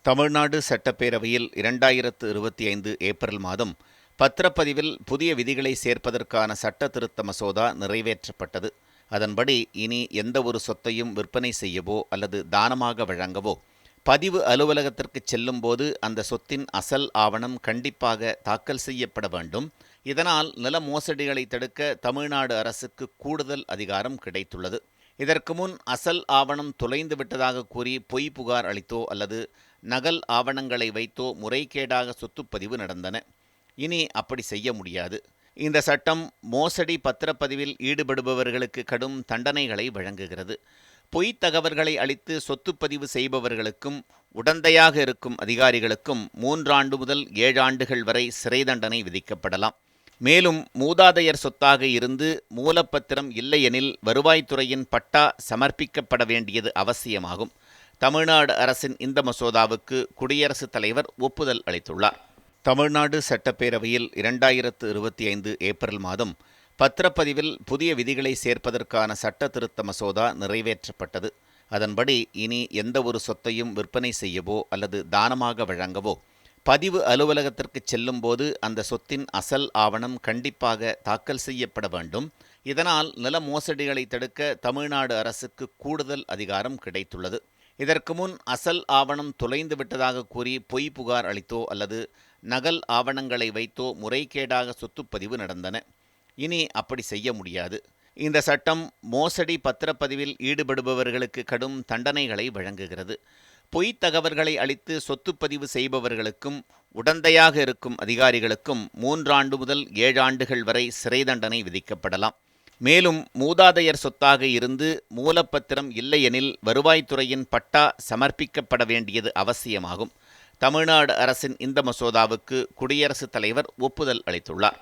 தமிழ்நாடு சட்டப்பேரவையில் 2025 ஏப்ரல் மாதம் பத்திரப்பதிவில் புதிய விதிகளை சேர்ப்பதற்கான சட்ட திருத்த மசோதா நிறைவேற்றப்பட்டது. அதன்படி இனி எந்தவொரு சொத்தையும் விற்பனை செய்யவோ அல்லது தானமாக வழங்கவோ பதிவு அலுவலகத்திற்கு செல்லும்போது அந்த சொத்தின் அசல் ஆவணம் கண்டிப்பாக தாக்கல் செய்யப்பட வேண்டும். இதனால் நில மோசடிகளை தடுக்க தமிழ்நாடு அரசுக்கு கூடுதல் அதிகாரம் கிடைத்துள்ளது. இதற்கு முன் அசல் ஆவணம் தொலைந்து விட்டதாக கூறி பொய் புகார் அளித்தோ அல்லது நகல் ஆவணங்களை வைத்தோ முறைகேடாக சொத்துப்பதிவு நடந்தன. இனி அப்படி செய்ய முடியாது. இந்த சட்டம் மோசடி பத்திரப்பதிவில் ஈடுபடுபவர்களுக்கு கடும் தண்டனைகளை வழங்குகிறது. பொய் தகவல்களை அளித்து சொத்துப்பதிவு செய்பவர்களுக்கும் உடந்தையாக இருக்கும் அதிகாரிகளுக்கும் 3 ஆண்டு முதல் 7 ஆண்டுகள் வரை சிறை தண்டனை விதிக்கப்படலாம். மேலும் மூதாதையர் சொத்தாக இருந்து மூலப்பத்திரம் இல்லையெனில் வருவாய்த்துறையின் பட்டா சமர்ப்பிக்கப்பட வேண்டியது அவசியமாகும். தமிழ்நாடு அரசின் இந்த மசோதாவுக்கு குடியரசுத் தலைவர் ஒப்புதல் அளித்துள்ளார். தமிழ்நாடு சட்டப்பேரவையில் 2025 ஏப்ரல் மாதம் பத்திரப்பதிவில் புதிய விதிகளை சேர்ப்பதற்கான சட்ட திருத்த மசோதா நிறைவேற்றப்பட்டது. அதன்படி இனி எந்தவொரு சொத்தையும் விற்பனை செய்யவோ அல்லது தானமாக வழங்கவோ பதிவு அலுவலகத்திற்கு செல்லும்போது அந்த சொத்தின் அசல் ஆவணம் கண்டிப்பாக தாக்கல் செய்யப்பட வேண்டும். இதனால் நில மோசடிகளை தடுக்க தமிழ்நாடு அரசுக்கு கூடுதல் அதிகாரம் கிடைத்துள்ளது. இதற்கு முன் அசல் ஆவணம் தொலைந்து விட்டதாக கூறி பொய் புகார் அளித்தோ அல்லது நகல் ஆவணங்களை வைத்தோ முறைகேடாக சொத்துப்பதிவு நடந்தன. இனி அப்படி செய்ய முடியாது. இந்த சட்டம் மோசடி பத்திரப்பதிவில் ஈடுபடுபவர்களுக்கு கடும் தண்டனைகளை வழங்குகிறது. பொய் தகவல்களை அளித்து சொத்துப்பதிவு செய்பவர்களுக்கும் உடந்தையாக இருக்கும் அதிகாரிகளுக்கும் 3 ஆண்டு முதல் 7 ஆண்டுகள் வரை சிறை தண்டனை விதிக்கப்படலாம். மேலும் மூதாதையர் சொத்தாக இருந்து மூலப்பத்திரம் இல்லையெனில் வருவாய்த்துறையின் பட்டா சமர்ப்பிக்கப்பட வேண்டியது அவசியமாகும். தமிழ்நாடு அரசின் இந்த மசோதாவுக்கு குடியரசுத் தலைவர் ஒப்புதல் அளித்துள்ளார்.